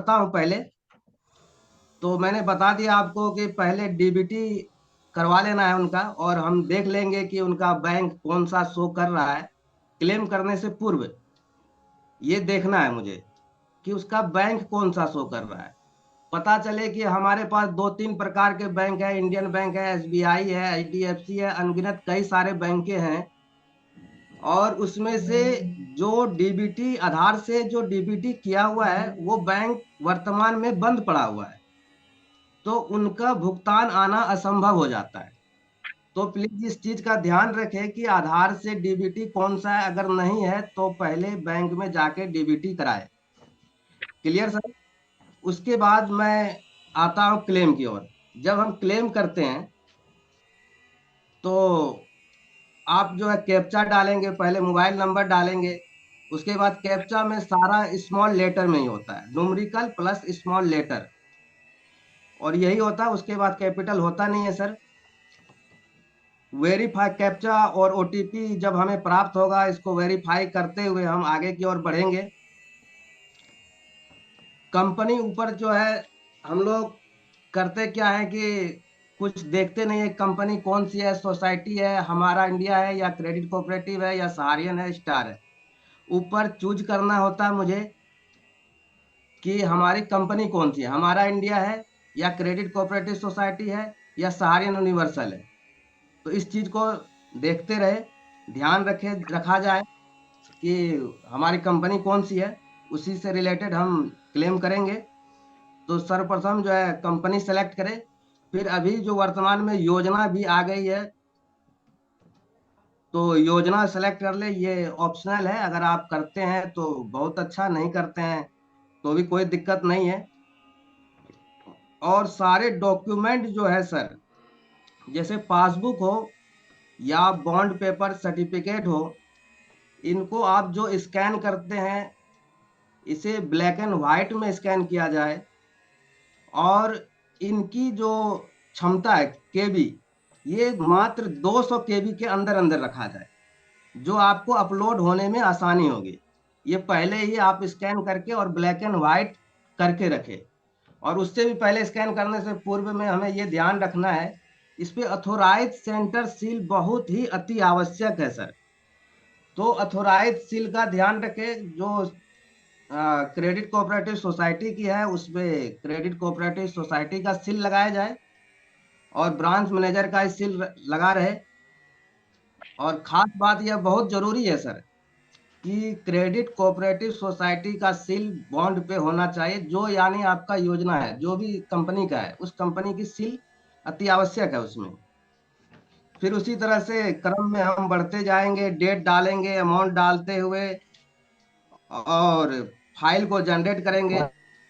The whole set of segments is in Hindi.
करता हूं पहले, तो मैंने बता दिया आपको कि पहले डीबीटी करवा लेना है उनका, और हम देख लेंगे कि उनका बैंक कौन सा शो कर रहा है। क्लेम करने से पूर्व ये देखना है मुझे कि उसका बैंक कौन सा शो कर रहा है। पता चले कि हमारे पास दो तीन प्रकार के बैंक है, इंडियन बैंक है, एसबीआई है, एचडीएफसी है, अनगिनत कई सारे बैंकें हैं, और उसमें से जो डीबीटी आधार से जो डीबीटी किया हुआ है वो बैंक वर्तमान में बंद पड़ा हुआ है, तो उनका भुगतान आना असंभव हो जाता है। तो प्लीज इस चीज का ध्यान रखें कि आधार से डीबीटी कौन सा है, अगर नहीं है तो पहले बैंक में जाके डीबीटी कराए। Clear sir? उसके बाद मैं आता हूँ क्लेम की ओर। जब हम क्लेम करते हैं तो आप जो है कैप्चा डालेंगे, पहले मोबाइल नंबर डालेंगे, उसके बाद कैप्चा में सारा स्मॉल लेटर में ही होता है, न्यूमेरिकल प्लस स्मॉल लेटर, और यही होता है, उसके बाद कैपिटल होता नहीं है सर। वेरीफाई कैप्चा और ओटीपी जब हमें प्राप्त होगा, इसको वेरीफाई करते हुए हम आगे की ओर बढ़ेंगे। कंपनी ऊपर जो है, हम लोग करते क्या है कि कुछ देखते नहीं है कंपनी कौन सी है, सोसाइटी है, हमारा इंडिया है, या क्रेडिट कोऑपरेटिव है, या सहारियन है, स्टार है। ऊपर चूज करना होता है मुझे कि हमारी कंपनी कौन सी है, हमारा इंडिया है, या क्रेडिट कोऑपरेटिव सोसाइटी है, या सहारियन यूनिवर्सल है। तो इस चीज को देखते रहे, ध्यान रखा जाए कि हमारी कंपनी कौन सी है, उसी से रिलेटेड हम क्लेम करेंगे। तो सर्वप्रथम जो है कंपनी सेलेक्ट करें। फिर अभी जो वर्तमान में योजना भी आ गई है, तो योजना सेलेक्ट कर ले, ये ऑप्शनल है, अगर आप करते हैं तो बहुत अच्छा, नहीं करते हैं तो भी कोई दिक्कत नहीं है। और सारे डॉक्यूमेंट जो है सर, जैसे पासबुक हो या बॉन्ड पेपर सर्टिफिकेट हो, इनको आप जो स्कैन करते हैं, इसे ब्लैक एंड व्हाइट में स्कैन किया जाए, और इनकी जो क्षमता है केबी, ये मात्र 200 केबी के अंदर अंदर रखा जाए, जो आपको अपलोड होने में आसानी होगी। ये पहले ही आप स्कैन करके और ब्लैक एंड व्हाइट करके रखें। और उससे भी पहले स्कैन करने से पूर्व में हमें ये ध्यान रखना है, इस पे अथोराइज सेंटर सील बहुत ही अति आवश्यक है सर। तो अथोराइज सील का ध्यान रखें, जो क्रेडिट कोऑपरेटिव सोसाइटी की है उसमें क्रेडिट कोऑपरेटिव सोसाइटी का सील लगाया जाए, और ब्रांच मैनेजर का सील लगा रहे। और खास बात यह बहुत जरूरी है सर कि क्रेडिट कोऑपरेटिव सोसाइटी का सील बॉन्ड पे होना चाहिए, जो यानी आपका योजना है, जो भी कंपनी का है, उस कंपनी की सील अति आवश्यक है उसमें। फिर उसी तरह से क्रम में हम बढ़ते जाएंगे, डेट डालेंगे, अमाउंट डालते हुए, और फाइल को जनरेट करेंगे।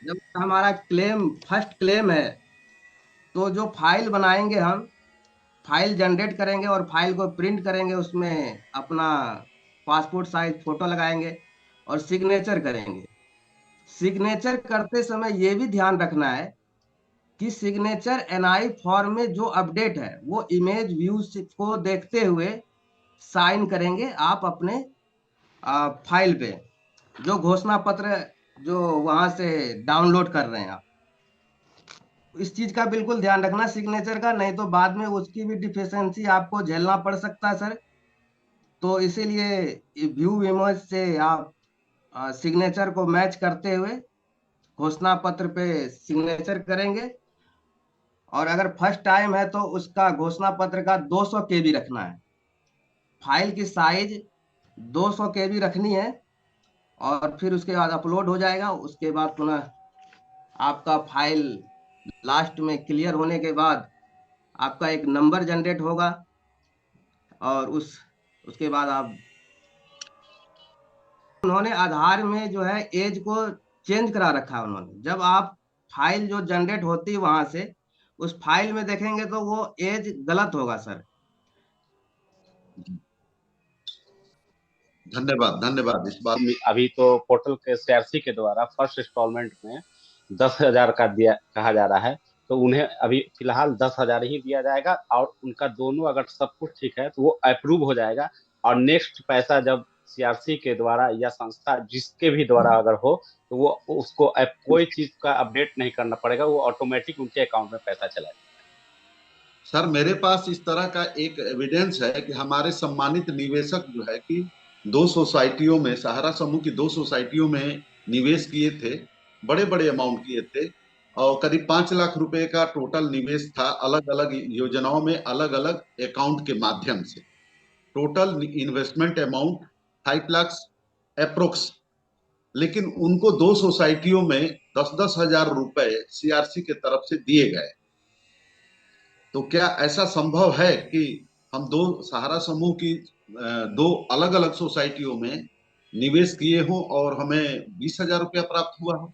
जब हमारा क्लेम फर्स्ट क्लेम है, तो जो फाइल बनाएंगे हम, फाइल जनरेट करेंगे और फाइल को प्रिंट करेंगे, उसमें अपना पासपोर्ट साइज फोटो लगाएंगे और सिग्नेचर करेंगे। सिग्नेचर करते समय ये भी ध्यान रखना है कि सिग्नेचर एनआई फॉर्म में जो अपडेट है वो इमेज व्यू को देखते हुए साइन करेंगे आप अपने फाइल पे, जो घोषणा पत्र जो वहां से डाउनलोड कर रहे हैं आप। इस चीज का बिल्कुल ध्यान रखना सिग्नेचर का, नहीं तो बाद में उसकी भी डिफिशियंसी आपको झेलना पड़ सकता है सर। तो इसीलिए व्यू इमेज से आप सिग्नेचर को मैच करते हुए घोषणा पत्र पे सिग्नेचर करेंगे। और अगर फर्स्ट टाइम है तो उसका घोषणा पत्र का 200 केबी रखना है, फाइल की साइज 200 केबी रखनी है। और फिर उसके बाद अपलोड हो जाएगा। उसके बाद पुनः आपका फाइल लास्ट में क्लियर होने के बाद आपका एक नंबर जनरेट होगा, और उसके बाद आप, उन्होंने आधार में जो है एज को चेंज करा रखा है उन्होंने। जब आप फाइल जो जनरेट होती है वहां से, उस फाइल में देखेंगे तो वो एज गलत होगा सर। धन्यवाद धन्यवाद इस बात। अभी तो पोर्टल के सीआरसी के द्वारा फर्स्ट इंस्टॉलमेंट में 10,000 का दिया कहा जा रहा है, तो उन्हें अभी फिलहाल 10,000 ही दिया जाएगा, और उनका दोनों अगर सब कुछ ठीक है तो वो अप्रूव हो जाएगा। और नेक्स्ट पैसा जब सीआरसी के द्वारा या संस्था जिसके भी द्वारा अगर हो, तो वो उसको कोई चीज का अपडेट नहीं करना पड़ेगा, वो ऑटोमेटिक उनके अकाउंट में पैसा चला जाएगा। सर मेरे पास इस तरह का एक एविडेंस है कि हमारे सम्मानित निवेशक जो है कि दो सोसाइटियों में, सहारा समूह की दो सोसाइटियों में निवेश किए थे, बड़े बड़े अमाउंट किए थे, और करीब 5 लाख रुपए का टोटल निवेश था, अलग अलग योजनाओं में अलग अलग अकाउंट के माध्यम से। Total investment amount 5 lakh approx. लेकिन उनको दो सोसाइटियों में 10-10 हजार रुपए सीआरसी के तरफ से दिए गए। तो क्या ऐसा संभव है कि हम दो सहारा समूह की दो अलग अलग सोसाइटियों में निवेश किए हों और हमें 20 हजार रुपया प्राप्त हुआ हो?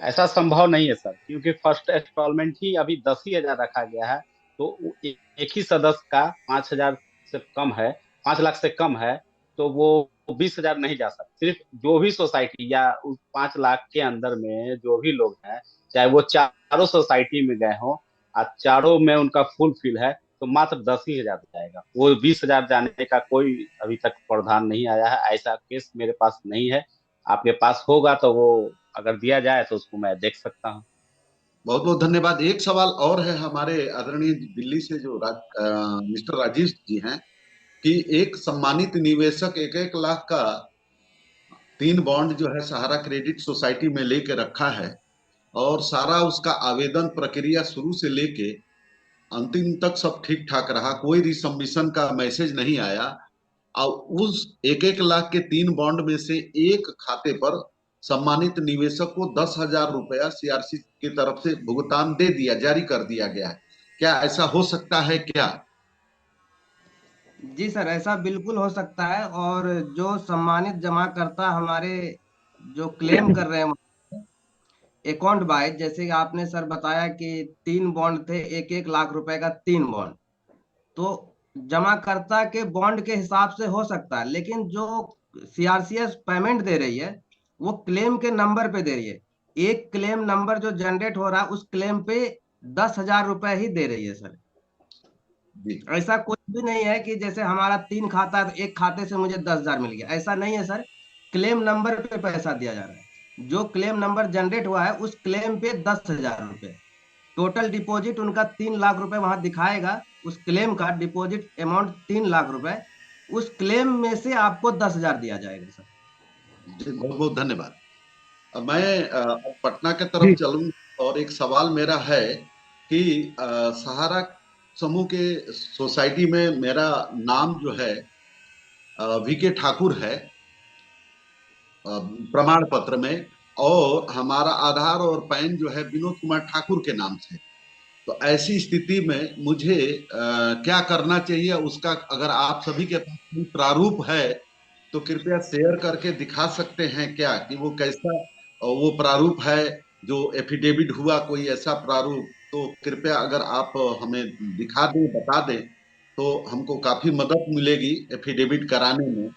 ऐसा संभव नहीं है सर, क्योंकि फर्स्ट इंस्टॉलमेंट ही अभी 10 ही हजार रखा गया है। तो एक ही सदस्य का 5 हजार से कम है, 5 लाख से कम है, तो वो 20 हजार नहीं जा सकता। सिर्फ जो भी सोसाइटी या उस 5 लाख के अंदर में जो भी लोग हैं, चाहे वो चारों सोसाइटी में गए हों और चारों में उनका फुल फिल है, तो मात्र 10 ही हजार जाएगा। वो 20 हजार जाने का कोई अभी तक प्रावधान नहीं आया है, ऐसा केस मेरे पास नहीं है। आपके पास होगा तो वो अगर दिया जाए तो उसको मैं देख सकता हूँ। बहुत बहुत धन्यवाद। एक सवाल और है हमारे आदरणीय दिल्ली से जो मिस्टर राजेश जी हैं, कि एक सम्मानित निवेशक 1-1 लाख का 3 बॉन्ड जो है सहारा क्रेडिट सोसाइटी में लेके रखा है, और सारा उसका आवेदन प्रक्रिया शुरू से लेके अंतिम तक सब ठीक ठाक रहा, कोई रिसम्मिशन का मैसेज नहीं आया। और उस 1-1 लाख के 3 बॉन्ड में से एक खाते पर सम्मानित निवेशक को 10 हजार रुपया सीआरसी की तरफ से भुगतान दे दिया, जारी कर दिया गया है। क्या ऐसा हो सकता है क्या? जी सर, ऐसा बिल्कुल हो सकता है। और जो सम्मानित जमाकर्ता हमारे जो क्लेम कर रहे हैं अकाउंट वाइज, जैसे कि आपने सर बताया कि 3 बॉन्ड थे, 1-1 लाख रुपए का 3 बॉन्ड, तो जमाकर्ता के बॉन्ड के हिसाब से हो सकता है। लेकिन जो सीआरसीएस पेमेंट दे रही है वो क्लेम के नंबर पे दे रही है। एक क्लेम नंबर जो जनरेट हो रहा है उस क्लेम पे 10 हजार रुपए ही दे रही है सर। जी ऐसा कुछ भी नहीं है कि जैसे हमारा 3 खाता है तो एक खाते से मुझे 10 हजार मिल गया, ऐसा नहीं है सर। क्लेम नंबर पे पैसा दिया जा रहा है। जो क्लेम नंबर जनरेट हुआ है उस क्लेम पे 10 हजार रुपए टोटल डिपॉजिट उनका 3 लाख रुपए वहां दिखाएगा। उस क्लेम का डिपॉजिट अमाउंट 3 लाख रुपए, उस क्लेम में से आपको 10 हजार दिया जाएगा सर। जी, बहुत बहुत धन्यवाद। अब मैं अब पटना के तरफ चलूं, और एक सवाल मेरा है कि सहारा समूह के सोसाइटी में मेरा नाम जो है वीके ठाकुर है प्रमाण पत्र में, और हमारा आधार और पैन जो है विनोद कुमार ठाकुर के नाम से। तो ऐसी स्थिति में मुझे क्या करना चाहिए, उसका अगर आप सभी के पास कोई प्रारूप है तो कृपया शेयर करके दिखा सकते हैं क्या, कि वो कैसा वो प्रारूप है, जो एफिडेविट हुआ, कोई ऐसा प्रारूप, तो कृपया अगर आप हमें दिखा दें, बता दें, तो हमको काफी मदद मिलेगी एफिडेविट कराने में।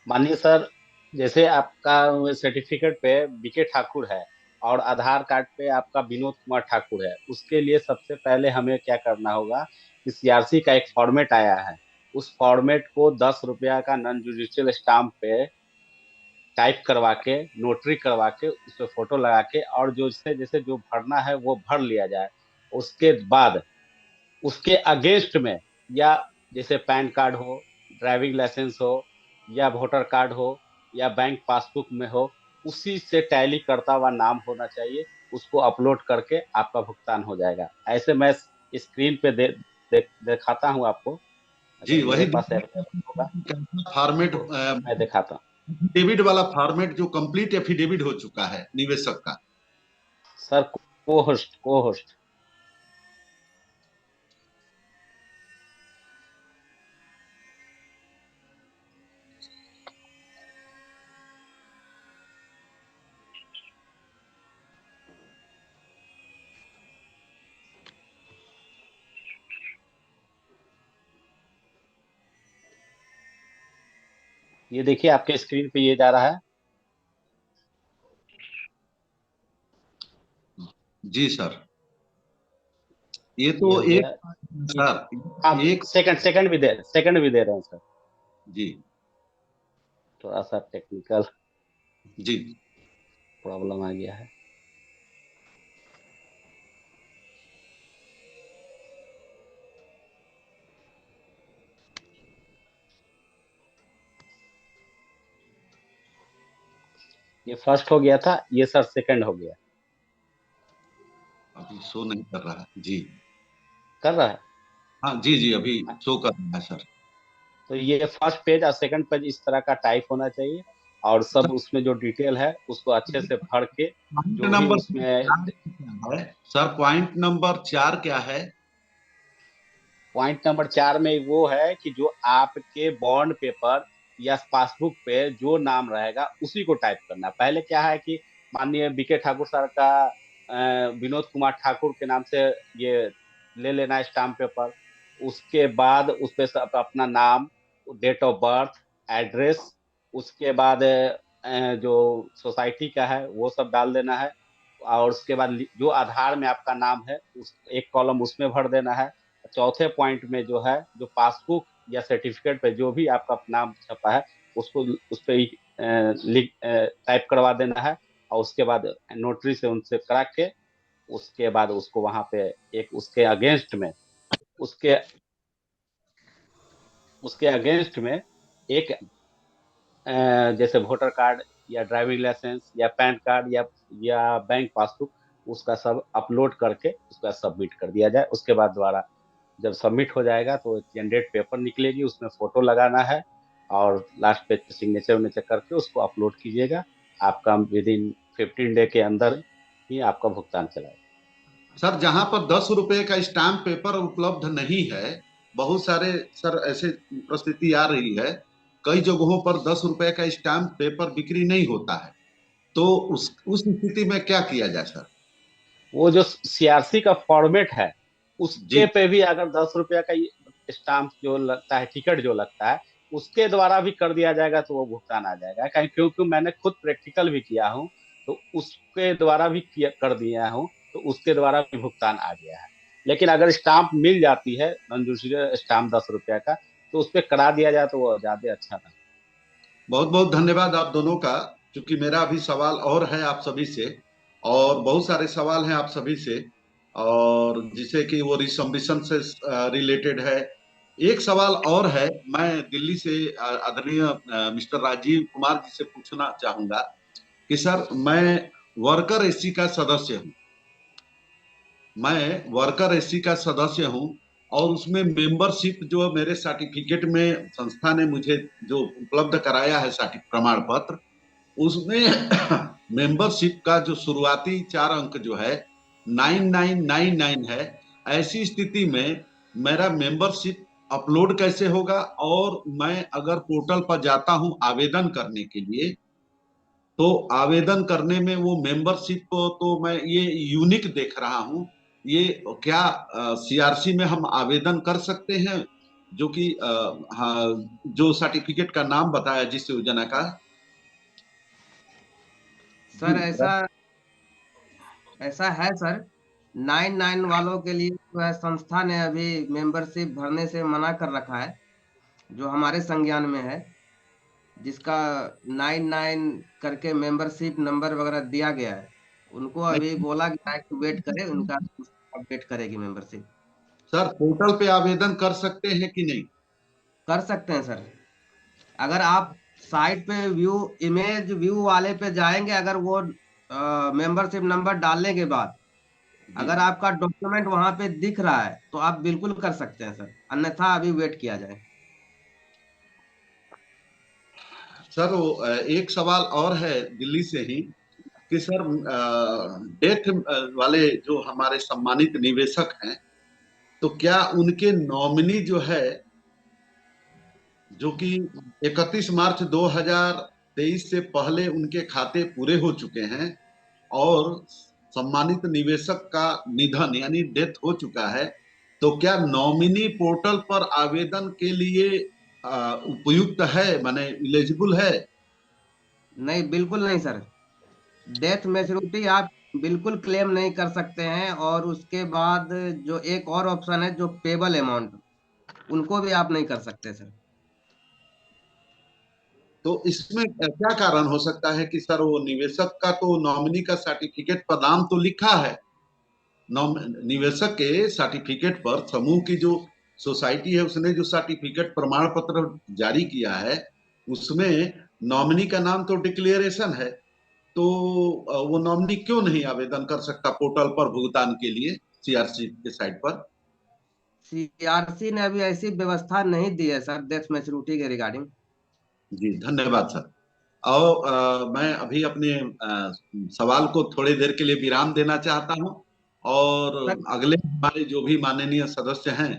मानिए सर, जैसे आपका सर्टिफिकेट पे बीके ठाकुर है और आधार कार्ड पे आपका विनोद कुमार ठाकुर है, उसके लिए सबसे पहले हमें क्या करना होगा कि सीआरसी का एक फॉर्मेट आया है, उस फॉर्मेट को 10 रुपया का नॉन जुडिशियल स्टाम्प पे टाइप करवा के, नोटरी करवा के, उस पर फोटो लगा के, और जो जैसे जैसे जो भरना है वो भर लिया जाए। उसके बाद उसके अगेंस्ट में, या जैसे पैन कार्ड हो, ड्राइविंग लाइसेंस हो, या वोटर कार्ड हो, या बैंक पासबुक में हो, उसी से टैली करता हुआ नाम होना चाहिए। उसको अपलोड करके आपका भुगतान हो जाएगा। ऐसे मैं स्क्रीन पे दिखाता हूँ आपको, जी, अगर मेरे वही पास अवेलेबल होगा फॉर्मेट, तो मैं दिखाता हूँ। एफिडेविट वाला फॉर्मेट जो कंप्लीट एफिडेविट हो चुका है निवेशक का। सर, को होस्ट ये देखिए आपके स्क्रीन पे ये जा रहा है। जी सर, ये ये तो हो एक, गया। सर हाँ, एक, सेकंड सेकंड भी दे रहे हैं सर। जी थोड़ा सा टेक्निकल जी। प्रॉब्लम आ गया है। ये फर्स्ट हो गया था, ये सर सेकंड हो गया। अभी शो नहीं कर रहा है जी। कर रहा है। हाँ जी जी, अभी शो कर रहा है सर। तो ये फर्स्ट पेज और सेकंड पेज इस तरह का टाइप होना चाहिए, और सब उसमें जो डिटेल है उसको अच्छे से पढ़ के, पॉइंट जो भी नंबर उसमें 4 क्या है सर? पॉइंट नंबर 4 क्या है? पॉइंट नंबर 4 में वो है कि जो आपके बॉन्ड पेपर या पासबुक पे जो नाम रहेगा उसी को टाइप करना। पहले क्या है कि माननीय बीके ठाकुर सर का विनोद कुमार ठाकुर के नाम से ये ले लेना है स्टाम्प पेपर। उसके बाद उस पे सब अपना नाम, डेट ऑफ बर्थ, एड्रेस, उसके बाद जो सोसाइटी का है वो सब डाल देना है। और उसके बाद जो आधार में आपका नाम है उस एक कॉलम उसमें भर देना है। चौथे पॉइंट में जो है, जो पासबुक या सर्टिफिकेट पे जो भी आपका नाम छपा है उसको उस पे लिख टाइप करवा देना है। और उसके बाद नोटरी से उनसे करा के, उसके बाद उसको वहां पे एक उसके अगेंस्ट में, उसके उसके अगेंस्ट में एक जैसे वोटर कार्ड या ड्राइविंग लाइसेंस या पैन कार्ड या बैंक पासबुक, उसका सब अपलोड करके उसका सबमिट कर दिया जाए। उसके बाद दोबारा जब सबमिट हो जाएगा तो जनरेट पेपर निकलेगी, उसमें फोटो लगाना है, और लास्ट पेज पे सिग्नेचर उनेचर करके उसको अपलोड कीजिएगा। आपका विद इन 15 डे के अंदर ही आपका भुगतान चलाएगा। सर जहां पर 10 रुपए का स्टाम्प पेपर उपलब्ध नहीं है, बहुत सारे सर ऐसे परिस्थिति आ रही है, कई जगहों पर 10 रुपए का स्टाम्प पेपर बिक्री नहीं होता है, तो उस स्थिति में क्या किया जाए सर? वो जो सीआरसी का फॉर्मेट है जी। उसके पे भी अगर 10 रुपया का स्टाम्प जो लगता है, टिकट जो लगता है, उसके द्वारा भी कर दिया जाएगा तो वो भुगतान आ जाएगा। कहीं क्योंकि मैंने खुद प्रैक्टिकल भी किया हूँ, तो उसके द्वारा भी किया कर दिया हूँ, तो उसके द्वारा भी भुगतान आ गया है। लेकिन अगर स्टाम्प मिल जाती है नॉन जुडिशियल स्टाम्प 10 रुपया का, तो उस पर करा दिया जाए तो वो ज्यादा अच्छा था। बहुत बहुत धन्यवाद आप दोनों का। क्योंकि मेरा अभी सवाल और है आप सभी से, और बहुत सारे सवाल हैं आप सभी से, और जिसे कि वो रिसम्बिशन से रिलेटेड है। एक सवाल और है, मैं दिल्ली से आदरणीय मिस्टर राजीव कुमार जी से पूछना चाहूंगा कि सर मैं वर्कर एससी का सदस्य हूँ, मैं वर्कर एससी का सदस्य हूँ, और उसमें मेंबरशिप जो मेरे सर्टिफिकेट में संस्था ने मुझे जो उपलब्ध कराया है सर्टिफिकेट प्रमाण पत्र, उसमें मेंबरशिप का जो शुरुआती 4 अंक जो है 9999 है। ऐसी स्थिति में मेरा मेंबरशिप अपलोड कैसे होगा? और मैं अगर पोर्टल पर जाता हूं आवेदन करने के लिए, तो आवेदन करने में वो मेंबरशिप को तो मैं ये यूनिक देख रहा हूँ, ये क्या सीआरसी में हम आवेदन कर सकते हैं? जो कि हाँ, जो सर्टिफिकेट का नाम बताया जिस योजना का। जी सर ऐसा ऐसा है सर, 99 वालों के लिए जो है संस्था ने अभी मेंबरशिप भरने से मना कर रखा है, जो हमारे संज्ञान में है, जिसका 99 करके मेंबरशिप नंबर वगैरह दिया गया है। उनको अभी नहीं बोला गया है कि वेट करें, उनका अपडेट करेगी मेंबरशिप। सर, पोर्टल पे आवेदन कर सकते हैं कि नहीं? कर सकते हैं सर। अगर आप साइट पे व्यू, इमेज व्यू वाले पे जाएंगे, अगर वो मेंबरशिप नंबर डालने के बाद जी अगर आपका डॉक्यूमेंट वहां पे दिख रहा है तो आप बिल्कुल कर सकते हैं सर, अन्यथा अभी वेट किया जाए। सर, वो एक सवाल और है दिल्ली से ही कि सर डेथ वाले जो हमारे सम्मानित निवेशक हैं, तो क्या उनके नॉमिनी जो है, जो कि 31 मार्च 2023 से पहले उनके खाते पूरे हो चुके हैं, और सम्मानित निवेशक का निधन यानी डेथ हो चुका है, तो क्या नॉमिनी पोर्टल पर आवेदन के लिए उपयुक्त है, माने इलिजिबल है? नहीं, बिल्कुल नहीं सर। डेथ मैच्योरिटी आप बिल्कुल क्लेम नहीं कर सकते हैं। और उसके बाद जो एक और ऑप्शन है, जो पेबल अमाउंट, उनको भी आप नहीं कर सकते सर। तो इसमें क्या कारण हो सकता है कि सर वो निवेशक का तो नॉमिनी का सर्टिफिकेट पर नाम तो लिखा है, निवेशक के सर्टिफिकेट पर समूह की जो सोसाइटी है उसने जो सर्टिफिकेट प्रमाण पत्र जारी किया है उसमें नॉमिनी का नाम तो डिक्लेरेशन है, तो वो नॉमिनी क्यों नहीं आवेदन कर सकता पोर्टल पर भुगतान के लिए सीआरसी के साइट पर? सीआरसी ने अभी ऐसी व्यवस्था नहीं दी है सर, डेथ मैच्योरिटी के रिगार्डिंग। जी धन्यवाद सर। और मैं अभी अपने सवाल को थोड़ी देर के लिए विराम देना चाहता हूं, और सर अगले हमारे जो भी माननीय सदस्य हैं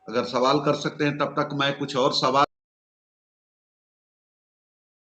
अगर सवाल कर सकते हैं, तब तक मैं कुछ और सवाल